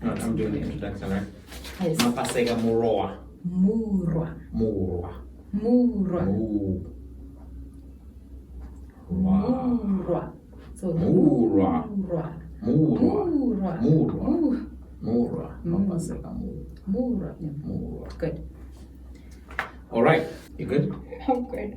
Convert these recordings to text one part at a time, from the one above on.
No, I'm doing the introduction, right? Yes. Mapasega Muroa. Murwa. Murwa. Murwa. Murwa. So Murwa. Murwa. Murwa. Murwa. Murwa. Murwa. Mapasega Murwa. Murwa. Good. All right. You good? I'm good.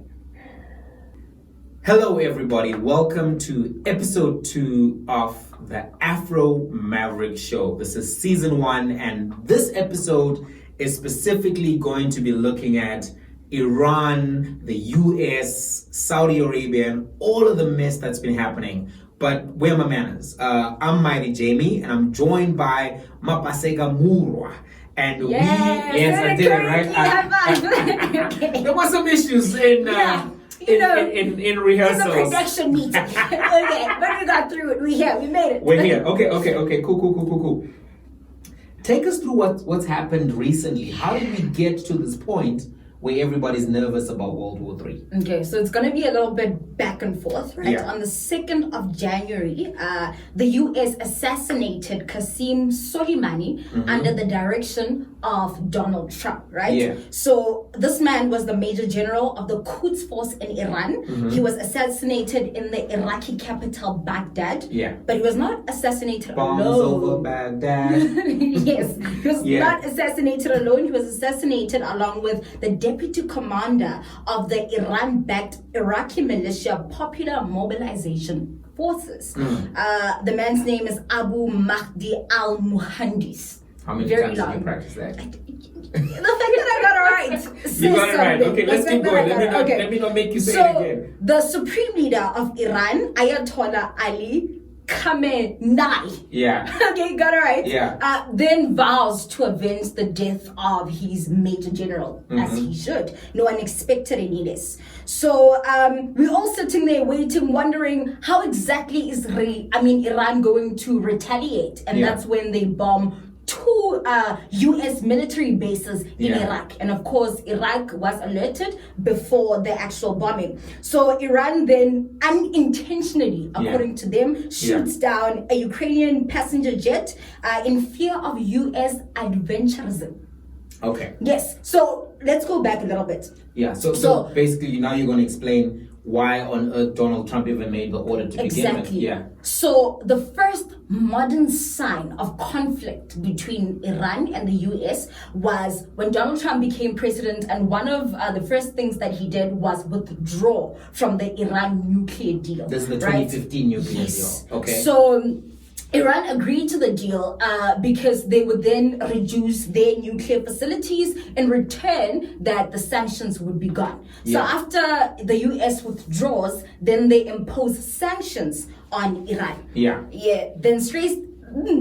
Hello, everybody. Welcome to episode 2 of the Afro Maverick Show. This is season 1, and this episode is specifically going to be looking at Iran, the US, Saudi Arabia, and all of the mess that's been happening. But where are my manners? I'm Mighty Jamie, and I'm joined by Mapasega Murwa. And yes, I did it right. Okay. There were some issues in in rehearsals. In the production meeting. Okay, but we got through it. We're here. We made it. We're here. Okay. Cool. Take us through what's happened recently. How did we get to this point where everybody's nervous about World War III? Okay, so it's going to be a little bit back and forth, right? Yeah. On the 2nd of January, the US assassinated Qasem Soleimani under the direction of Donald Trump, right? Yeah. So this man was the major general of the Quds Force in Iran. He was assassinated in the Iraqi capital, Baghdad. Yeah. But he was not assassinated Bombs alone. over Baghdad. Yes, he was not assassinated alone. He was assassinated along with the deputy commander of the Iran-backed Iraqi militia Popular Mobilization Forces. The man's name is Abu Mahdi al-Muhandis. How many Very times did long. you practice that? The fact that I got it right. You got it right. Okay, The let's fact keep that going. I got it. Let me not make you say it again. The supreme leader of Iran, Ayatollah Ali Khamenei. Yeah. Okay, got it right. Yeah. Then vows to avenge the death of his major general, as he should. No one expected any less. So we're all sitting there waiting, wondering how exactly is Iran going to retaliate, and that's when they bomb 2 US military bases in Iraq. And of course, Iraq was alerted before the actual bombing. So Iran then unintentionally, according to them, shoots down a Ukrainian passenger jet in fear of US adventurism. Okay. Yes. So let's go back a little bit. Yeah. So basically, now you're going to explain why on earth Donald Trump even made the order to begin with. Yeah. So the first modern sign of conflict between Iran and the US was when Donald Trump became president, and one of the first things that he did was withdraw from the Iran nuclear deal. This is the 2015 nuclear deal. Okay. So Iran agreed to the deal because they would then reduce their nuclear facilities in return that the sanctions would be gone. So after the US withdraws, then they impose sanctions on Iran. Yeah. Then straight...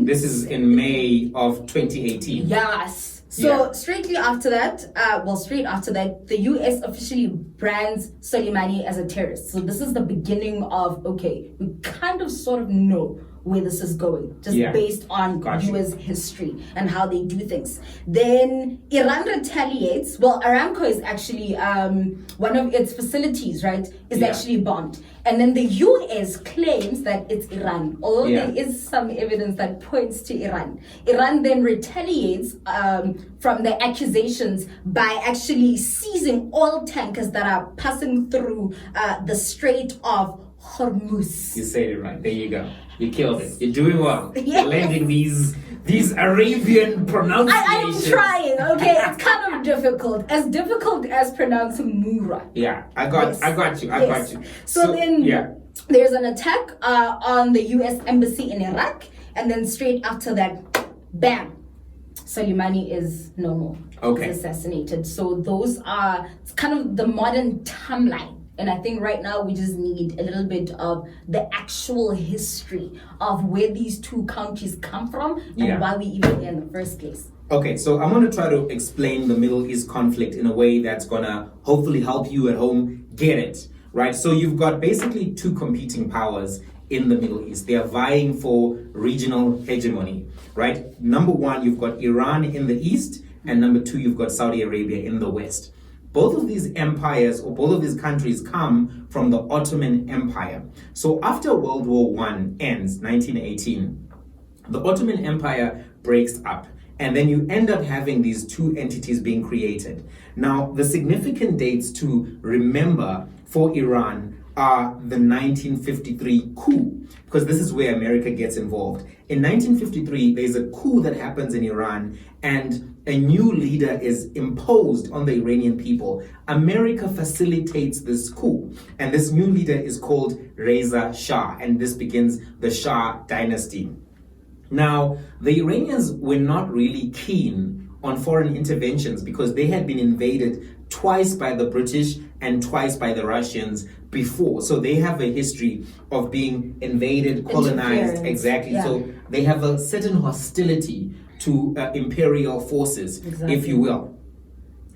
This is in May of 2018. Yes. So straight after that, the US officially brands Soleimani as a terrorist. So this is the beginning of, okay, we kind of sort of know where this is going, just based on US history and how they do things. Then Iran retaliates. Well, Aramco is actually one of its facilities, right, is actually bombed. And then the US claims that it's Iran, although there is some evidence that points to Iran. Iran then retaliates from the accusations by actually seizing oil tankers that are passing through the Strait of Hormuz. You said it right. There you go. You killed it. You're doing well. Yes. You're landing these Arabian pronunciations. I'm trying, okay? It's kind of difficult. As difficult as pronouncing Mura. Yeah, I got you. So then there's an attack on the US embassy in Iraq, and then straight after that, bam, Soleimani is no more. Okay. He's assassinated. So those are, it's kind of the modern timeline. And I think right now we just need a little bit of the actual history of where these two countries come from and why we even here in the first place. Okay, so I'm going to try to explain the Middle East conflict in a way that's going to hopefully help you at home get it, right? So you've got basically 2 competing powers in the Middle East. They are vying for regional hegemony, right? Number 1, you've got Iran in the east, and number 2, you've got Saudi Arabia in the west. Both of these empires, or both of these countries, come from the Ottoman Empire. So after World War I ends, 1918, The Ottoman Empire breaks up, and then you end up having these two entities being created. Now, the significant dates to remember for Iran are the 1953 coup, because this is where America gets involved. In 1953, there's a coup that happens in Iran, and a new leader is imposed on the Iranian people. America facilitates this coup, and this new leader is called Reza Shah, and this begins the Shah dynasty. Now, the Iranians were not really keen on foreign interventions because they had been invaded twice by the British and twice by the Russians before. So they have a history of being invaded, colonized. Exactly. Yeah. So they have a certain hostility to imperial forces, if you will.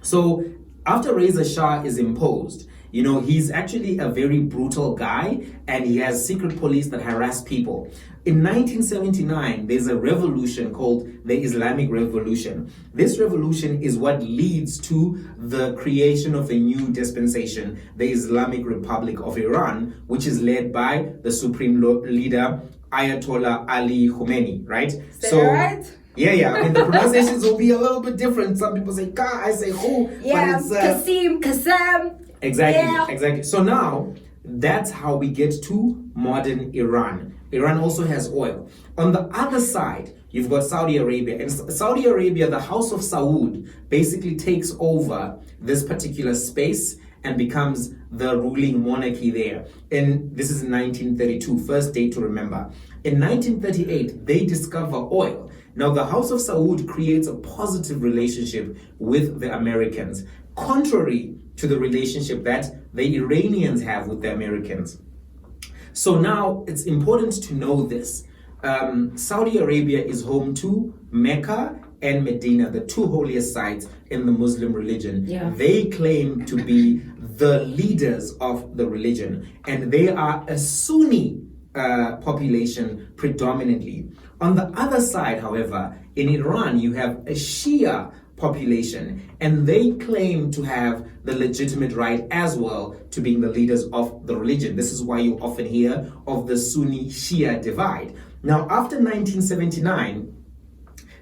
So after Reza Shah is imposed, you know, he's actually a very brutal guy, and he has secret police that harass people. In 1979, there's a revolution called the Islamic Revolution. This revolution is what leads to the creation of a new dispensation, the Islamic Republic of Iran, which is led by the supreme leader, Ayatollah Ali Khomeini, right? So, right? Yeah. I mean, the pronunciations will be a little bit different. Some people say Ka, I say Hu. Yeah, but it's, Qasim, Qassam. Exactly. So now, that's how we get to modern Iran. Iran also has oil. On the other side, you've got Saudi Arabia. In Saudi Arabia, the House of Saud basically takes over this particular space and becomes the ruling monarchy there. And this is in 1932, first date to remember. In 1938, they discover oil. Now, the House of Saud creates a positive relationship with the Americans, contrary to the relationship that the Iranians have with the Americans. So now it's important to know this. Saudi Arabia is home to Mecca and Medina, the two holiest sites in the Muslim religion. Yeah. They claim to be the leaders of the religion, and they are a Sunni population predominantly. On the other side, however, in Iran, you have a Shia population, and they claim to have the legitimate right as well to being the leaders of the religion. This is why you often hear of the Sunni Shia divide. Now, after 1979,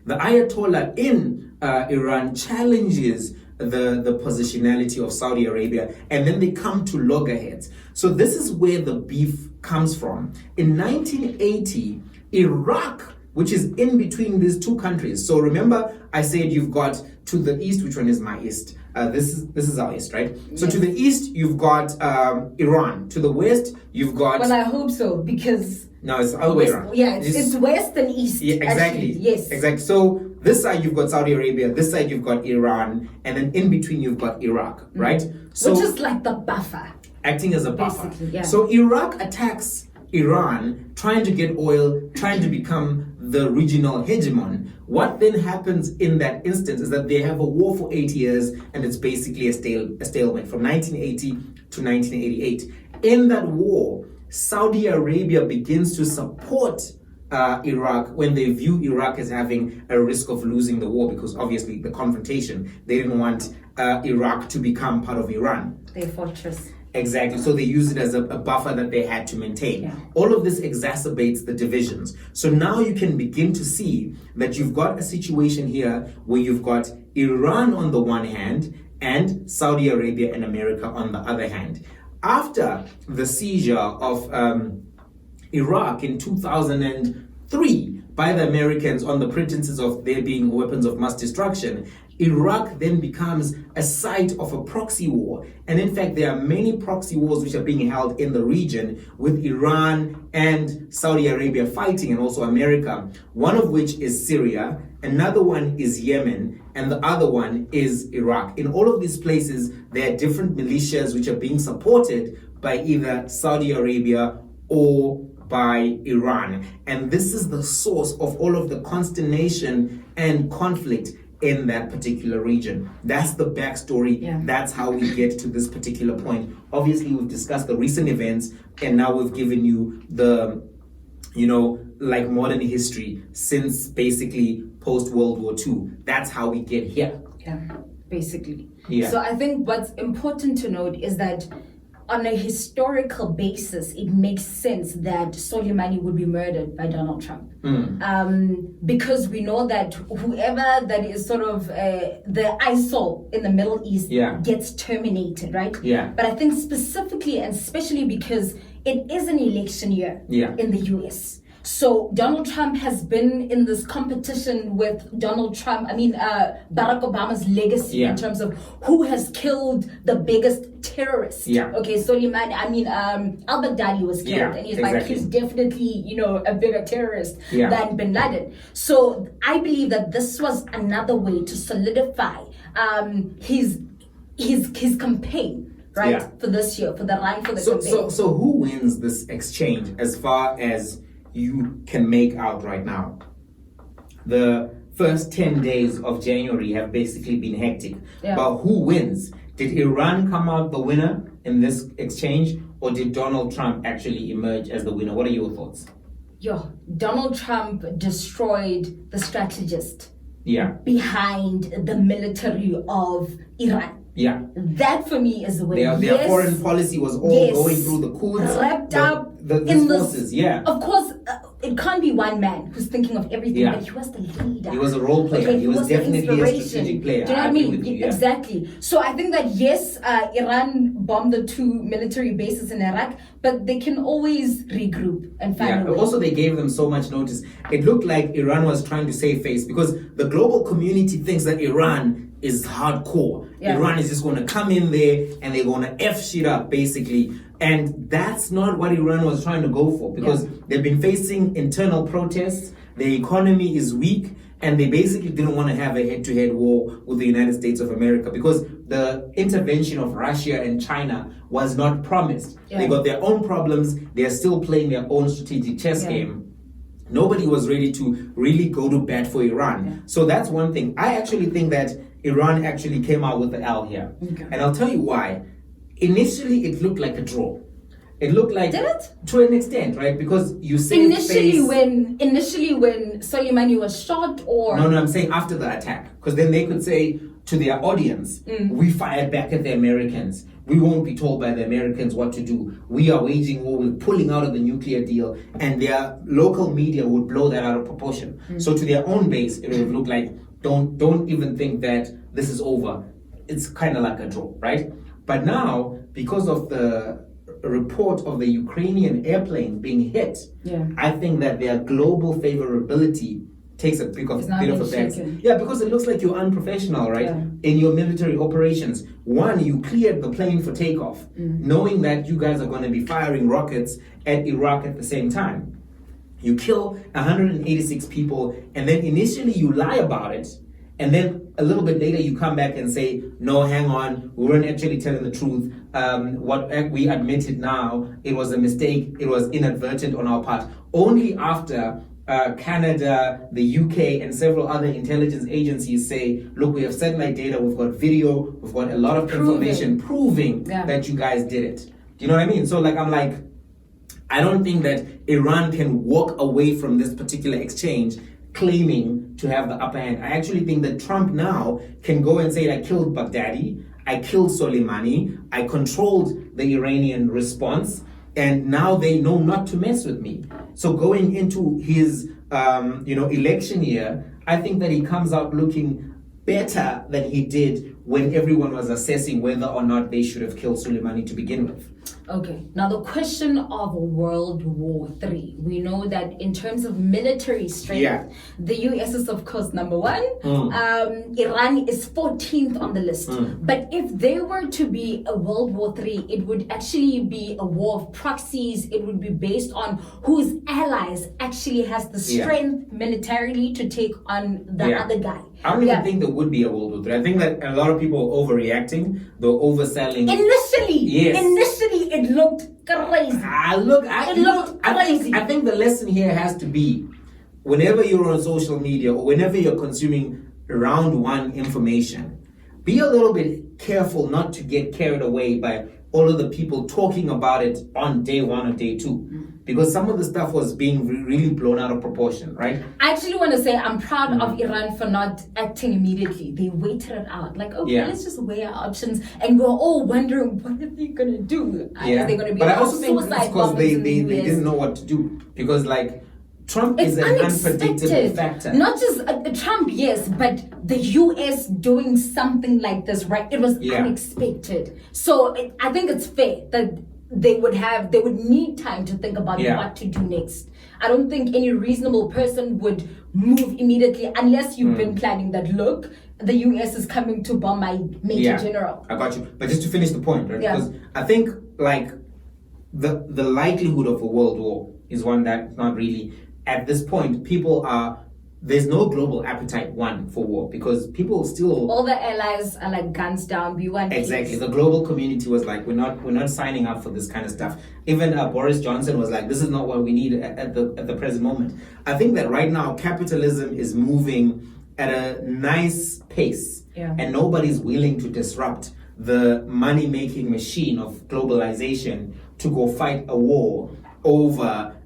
the Ayatollah in Iran challenges the positionality of Saudi Arabia, and then they come to loggerheads. So this is where the beef comes from. In 1980, Iraq, which is in between these two countries. So remember, I said you've got to the east, which one is my east? This is our east, right? Yes. So to the east, you've got Iran. To the west, you've got... Well, I hope so, because... No, it's the other way around. Yeah, it's west and east. Yeah, exactly. Actually. Yes. Exactly. So this side, you've got Saudi Arabia. This side, you've got Iran. And then in between, you've got Iraq, right? So, which is like the buffer. Acting as a buffer. Basically, yeah. So Iraq attacks Iran, trying to get oil, trying to become the regional hegemon. What then happens in that instance is that they have a war for 8 years, and it's basically a stalemate from 1980 to 1988. In that war, Saudi Arabia begins to support Iraq when they view Iraq as having a risk of losing the war, because obviously the confrontation, they didn't want Iraq to become part of Iran. Their fortress. Exactly. So they use it as a buffer that they had to maintain. Yeah. All of this exacerbates the divisions. So now you can begin to see that you've got a situation here where you've got Iran on the one hand and Saudi Arabia and America on the other hand. After the seizure of Iraq in 2003 by the Americans on the pretenses of there being weapons of mass destruction, Iraq then becomes a site of a proxy war. And in fact, there are many proxy wars which are being held in the region with Iran and Saudi Arabia fighting, and also America. One of which is Syria, another one is Yemen, and the other one is Iraq. In all of these places, there are different militias which are being supported by either Saudi Arabia or by Iran. And this is the source of all of the consternation and conflict in that particular region. That's the backstory. Yeah. That's how we get to this particular point. Obviously, we've discussed the recent events, and now we've given you the, like modern history since basically post-World War II. That's how we get here. Yeah, basically. Yeah. So I think what's important to note is that on a historical basis, it makes sense that Soleimani would be murdered by Donald Trump. Because we know that whoever that is sort of the ISIL in the Middle East gets terminated, right? Yeah. But I think specifically and especially because it is an election year in the US. So Donald Trump has been in this competition with Barack Obama's legacy in terms of who has killed the biggest terrorist. Okay, Soleimani, al-Baghdadi was killed, and he's definitely, a bigger terrorist than Bin Laden. So I believe that this was another way to solidify his campaign. Right, for this year, for the run for the campaign. So who wins this exchange as far as you can make out right now? The first 10 days of January have basically been hectic. But who wins? Did Iran come out the winner in this exchange, or did Donald Trump actually emerge as the winner? What are your thoughts? Donald Trump destroyed the strategist behind the military of Iran. That for me is the way. Their foreign policy was all going through the coups, wrapped up the in forces. Of course, it can't be one man who's thinking of everything, but he was the leader. He was a role player. Okay, he was definitely a strategic player. Do you know what I mean? Exactly. So I think that yes, Iran bombed the 2 military bases in Iraq, but they can always regroup and find a way. Also, they gave them so much notice. It looked like Iran was trying to save face because the global community thinks that Iran is hardcore. Iran is just going to come in there and they're going to F shit up, basically. And that's not what Iran was trying to go for, because they've been facing internal protests, their economy is weak, and they basically didn't want to have a head-to-head war with the United States of America because the intervention of Russia and China was not promised. They got their own problems, they're still playing their own strategic chess game. Nobody was ready to really go to bat for Iran. So that's one thing. I actually think that Iran actually came out with the L here. And I'll tell you why. Initially, it looked like a draw. It looked like... Did it? To an extent, right? Because you say initially when Soleimani was shot, or... No, I'm saying after the attack. Because then they could say to their audience, we fired back at the Americans. We won't be told by the Americans what to do. We are waging war. We're pulling out of the nuclear deal. And their local media would blow that out of proportion. So to their own base, it would look like, don't even think that this is over. It's kind of like a draw, right? But now, because of the report of the Ukrainian airplane being hit, I think that their global favorability takes a bit of a back. Because it looks like you're unprofessional, right? In your military operations. One, you cleared the plane for takeoff, knowing that you guys are going to be firing rockets at Iraq at the same time. You kill 186 people, and then initially you lie about it, and then a little bit later you come back and say, no, hang on, we weren't actually telling the truth. What we admitted now, it was a mistake, it was inadvertent on our part. Only after Canada, the UK, and several other intelligence agencies say, look, we have satellite data, we've got video, we've got a lot of information proving that you guys did it. Do you know what I mean? So I don't think that Iran can walk away from this particular exchange claiming to have the upper hand. I actually think that Trump now can go and say, I killed Baghdadi, I killed Soleimani, I controlled the Iranian response, and now they know not to mess with me. So going into his election year, I think that he comes out looking better than he did when everyone was assessing whether or not they should have killed Soleimani to begin with. Okay, now the question of World War III. We know that in terms of military strength, the US is of course number 1. Iran is 14th on the list. But if there were to be a World War III, it would actually be a war of proxies. It would be based on whose allies actually has the strength militarily to take on the other guy. I don't even think there would be a World War III. I think that a lot of people are overreacting. They're overselling. Initially, it looked crazy. It looked crazy. I think the lesson here has to be, whenever you're on social media or whenever you're consuming round one information, be a little bit careful not to get carried away by all of the people talking about it on day one or day two, because some of the stuff was being really blown out of proportion, right? I actually want to say I'm proud of Iran for not acting immediately. They waited it out. Like, okay, let's just weigh our options. And we're all wondering, what are they going to do? Yeah. Are they going to be but I also think suicide it's because they US? didn't know what to do. Because, like, Trump It's is an unpredictable factor. Not just Trump, yes, but the US doing something like this, right? It was unexpected. So I think it's fair that they would need time to think about what to do next. I don't think any reasonable person would move immediately unless you've been planning that, look, the US is coming to bomb my major general. I got you. But just to finish the point, right? Yeah. Because I think, like, the likelihood of a world war is one that's not really, at this point, there's no global appetite, for war, because people still... All the allies are like, guns down, we want Exactly. peace. The global community was like, we're not signing up for this kind of stuff. Even Boris Johnson was like, this is not what we need at the present moment. I think that right now, capitalism is moving at a nice pace, and nobody's willing to disrupt the money-making machine of globalization to go fight a war over,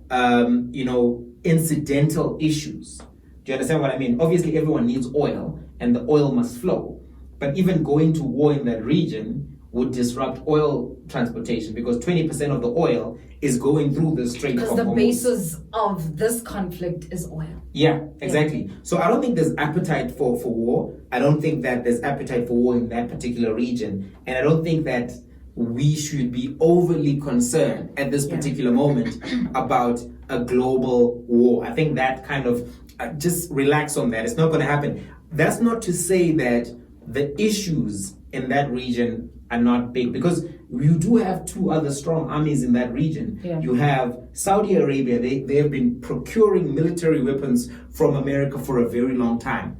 incidental issues. Do you understand what I mean? Obviously, everyone needs oil, and the oil must flow. But even going to war in that region would disrupt oil transportation, because 20% of the oil is going through the Strait of Hormuz. Because the basis of this conflict is oil. Yeah, exactly. So I don't think there's appetite for war. I don't think that there's appetite for war in that particular region. And I don't think that we should be overly concerned at this particular moment about a global war. I think that kind of, just relax on that. It's not going to happen. That's not to say that the issues in that region are not big, because you do have two other strong armies in that region. Yeah. You have Saudi Arabia. They have been procuring military weapons from America for a very long time.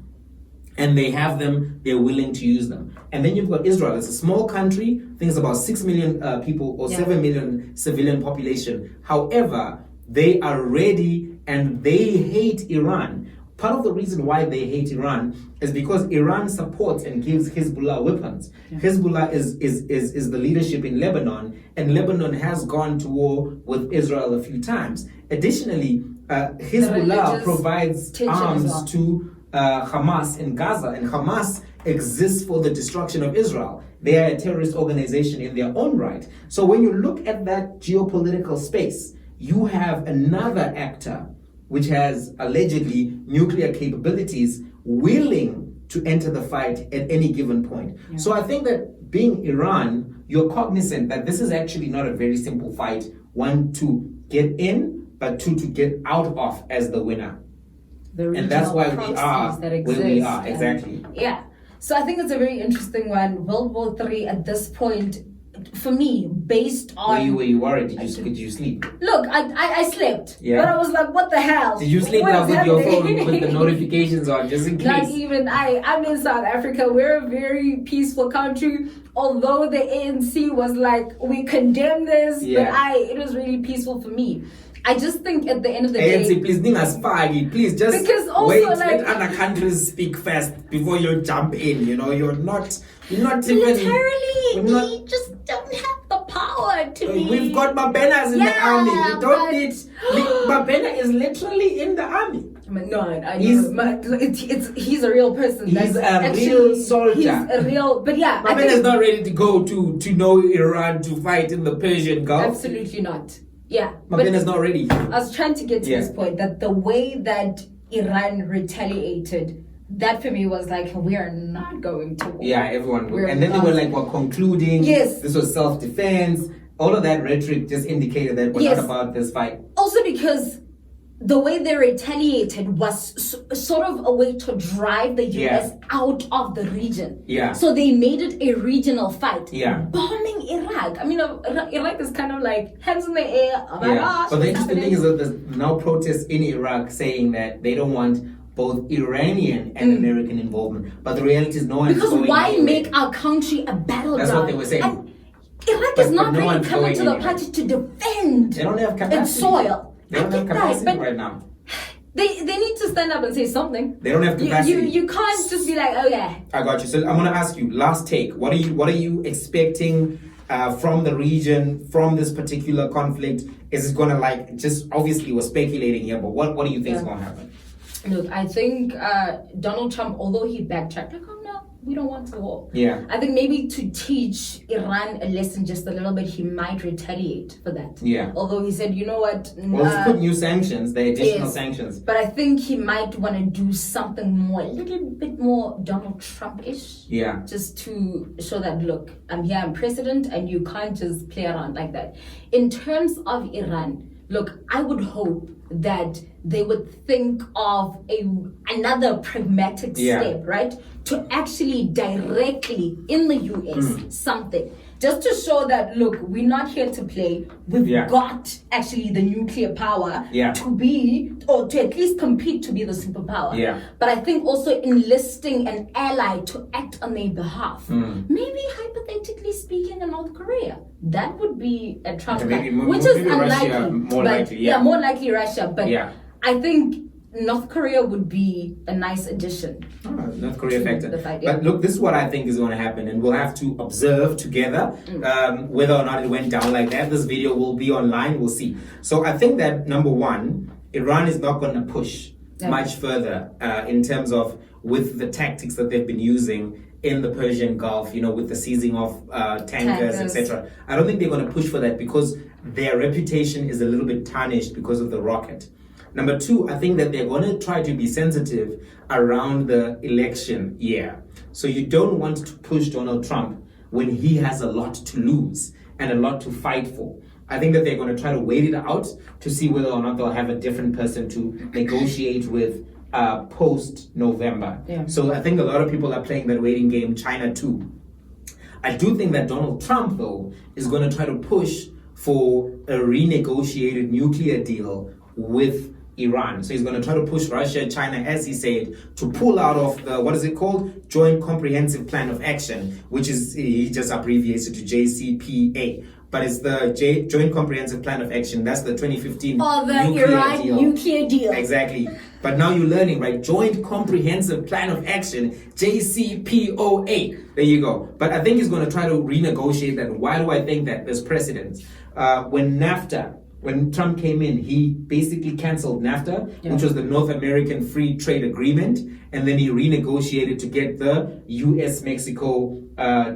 And they have them, they're willing to use them. And then you've got Israel. It's a small country. I think it's about 6 million people or 7 million civilian population. However, they are ready and they hate Iran. Part of the reason why they hate Iran is because Iran supports and gives Hezbollah weapons. Yeah. Hezbollah is the leadership in Lebanon, and Lebanon has gone to war with Israel a few times. Additionally, Hezbollah provides arms to Hamas in Gaza, and Hamas exists for the destruction of Israel. They are a terrorist organization in their own right. So when you look at that geopolitical space, you have another actor which has allegedly nuclear capabilities willing to enter the fight at any given point. Yeah. So I think that being Iran, you're cognizant that this is actually not a very simple fight. One, to get in, but two, to get out of as the winner. And that's why we are where we are, exactly. Yeah. So I think it's a very interesting one. World War III at this point, for me, based on... Were you worried? Did you sleep? Look, I slept. Yeah. But I was like, what the hell? Did you sleep now with your phone with the notifications on, just in case? Not even I'm in South Africa. We're a very peaceful country. Although the ANC was like, we condemn this, but it was really peaceful for me. I just think at the end of the day... ANC, please just because also, wait, let other countries speak first before you jump in, you're not militarily, we just don't have the power to be... We've got Mabenas in the army. We don't need... Mabena is literally in the army. He's a real person. He's a real soldier. He's a real... But yeah... Mabena is not ready to go to know Iran to fight in the Persian Gulf. Absolutely not. Yeah. Mabena's not ready. I was trying to get to this point, that the way that Iran retaliated, that for me was like, we are not going to war. Yeah, everyone. And then they were like, we're concluding. Yes. This was self-defense. All of that rhetoric just indicated that we're not about this fight. Also because the way they retaliated was sort of a way to drive the US out of the region. Yeah. So they made it a regional fight. Yeah. Bombing Iraq. I mean, Iraq is kind of like hands in the air. Oh my gosh. But the interesting thing is that there's now protests in Iraq saying that they don't want both Iranian and American involvement. But the reality is no one is going Because why anywhere. make our country a battleground? That's what they were saying. And Iraq is not really coming to the party to defend they don't have capacity. its soil. They don't have capacity right now. They need to stand up and say something. They don't have capacity. You can't just be like, oh yeah. I got you. So I'm gonna ask you, last take. What are you expecting from the region, from this particular conflict? Is it going to like, just obviously we're speculating here, but what do you think is going to happen? Look, I think Donald Trump, although he backtracked, like, oh no, we don't want the war. Yeah. I think maybe to teach Iran a lesson just a little bit, he might retaliate for that. Yeah. Although he said, you know what? Well, let's put new sanctions, the additional sanctions. But I think he might want to do something more, a little bit more Donald Trump-ish. Yeah. Just to show that, look, I'm here, I'm president, and you can't just play around like that. In terms of Iran, look, I would hope that they would think of another pragmatic step, right? To actually directly in the US something. Just to show that, look, we're not here to play. We've got actually the nuclear power to be, or to at least compete to be the superpower. Yeah. But I think also enlisting an ally to act on their behalf. Maybe hypothetically speaking in North Korea. That would be a Trump, which is unlikely. Russia, more but, likely, yeah. More likely Russia. But I think North Korea would be a nice addition. North Korea factor. The fight, But look, this is what I think is going to happen, and we'll have to observe together whether or not it went down like that. This video will be online, we'll see. So I think that, number one, Iran is not going to push much further in terms of with the tactics that they've been using in the Persian Gulf, you know, with the seizing of tankers. etc. I don't think they're going to push for that because their reputation is a little bit tarnished because of the rocket. Number two, I think that they're going to try to be sensitive around the election year. So you don't want to push Donald Trump when he has a lot to lose and a lot to fight for. I think that they're going to try to wait it out to see whether or not they'll have a different person to negotiate with post-November. So I think a lot of people are playing that waiting game, China too. I do think that Donald Trump, though, is going to try to push for a renegotiated nuclear deal with Iran. So he's going to try to push Russia and China, as he said, to pull out of the, what is it called? Joint Comprehensive Plan of Action, which is, he just abbreviates it to JCPA. But it's the Joint Comprehensive Plan of Action. That's the 2015 Iran nuclear deal. Exactly. But now you're learning, right? Joint Comprehensive Plan of Action, JCPOA. There you go. But I think he's going to try to renegotiate that. Why do I think that? There's precedence. When Trump came in, he basically canceled NAFTA, which was the North American Free Trade Agreement, and then he renegotiated to get the US-Mexico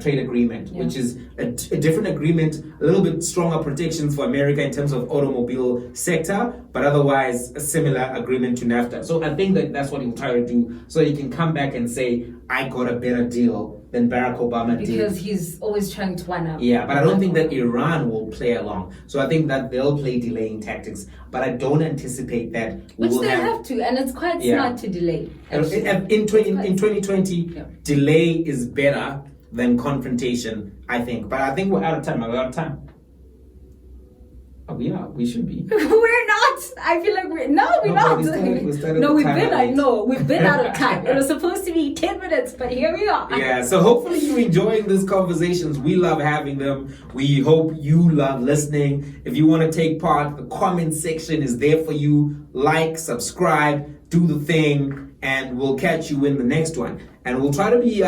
trade agreement, which is a different agreement, a little bit stronger protections for America in terms of automobile sector, but otherwise a similar agreement to NAFTA. So I think that that's what he'll try to do, so he can come back and say, I got a better deal than Barack Obama did. Because he's always trying to one up. Yeah, but I don't think that Iran will play along. So I think that they'll play delaying tactics. But I don't anticipate that we Which will they have to, and it's quite smart to delay. In 2020, delay is better than confrontation, I think. But I think we're out of time. Are we out of time? Oh, we are. We should be. We're not. I feel like we're not. We've been out of time. It was supposed to be 10 minutes, but here we are. Yeah. So hopefully you're enjoying these conversations. We love having them. We hope you love listening. If you want to take part, the comment section is there for you. Like, subscribe, do the thing, and we'll catch you in the next one. And we'll try to be,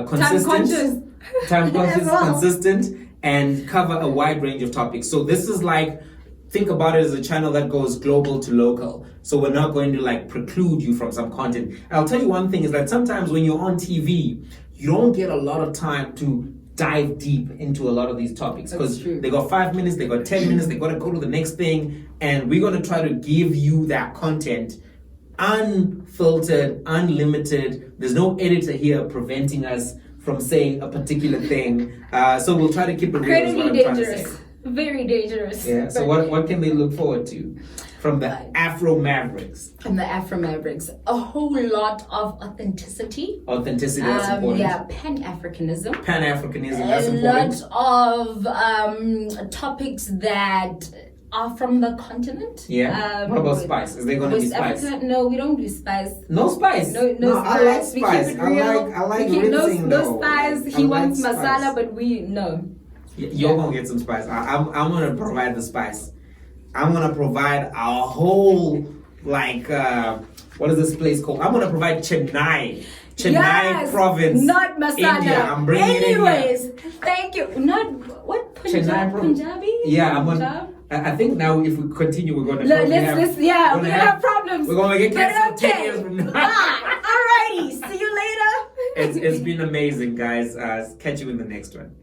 consistent. Time conscious, consistent. And cover a wide range of topics. So this is like, think about it as a channel that goes global to local. So we're not going to like preclude you from some content. And I'll tell you one thing is that sometimes when you're on TV, you don't get a lot of time to dive deep into a lot of these topics because they got 5 minutes, they got 10 minutes, they got to go to the next thing. And we're going to try to give you that content unfiltered, unlimited. There's no editor here preventing us from saying a particular thing. So we'll try to keep it real is what I'm trying to say. Very dangerous. Yeah, so what can they look forward to from the Afro Mavericks? From the Afro Mavericks, a whole lot of authenticity. Authenticity, that's important. Yeah, Pan-Africanism. Pan-Africanism, that's important. A lot of topics that are from the continent. Yeah. What about spice? Is there going to be spice? Africa, no, we don't do spice. No spice. No spice. I like spice. We keep it real. I like rinsing though. No spice. He wants masala, but we no. You're gonna get some spice. I'm gonna provide the spice. I'm gonna provide a whole what is this place called? I'm gonna provide Chennai. Chennai province. Not masala. India. I'm bringing Anyways, thank you. Not what Chennai Punjabi? Yeah, Punjab? I think now if we continue, we're gonna. We're gonna have problems. We're gonna get But canceled 10 okay. years from now. Alrighty. See you later. It's been amazing, guys. Catch you in the next one.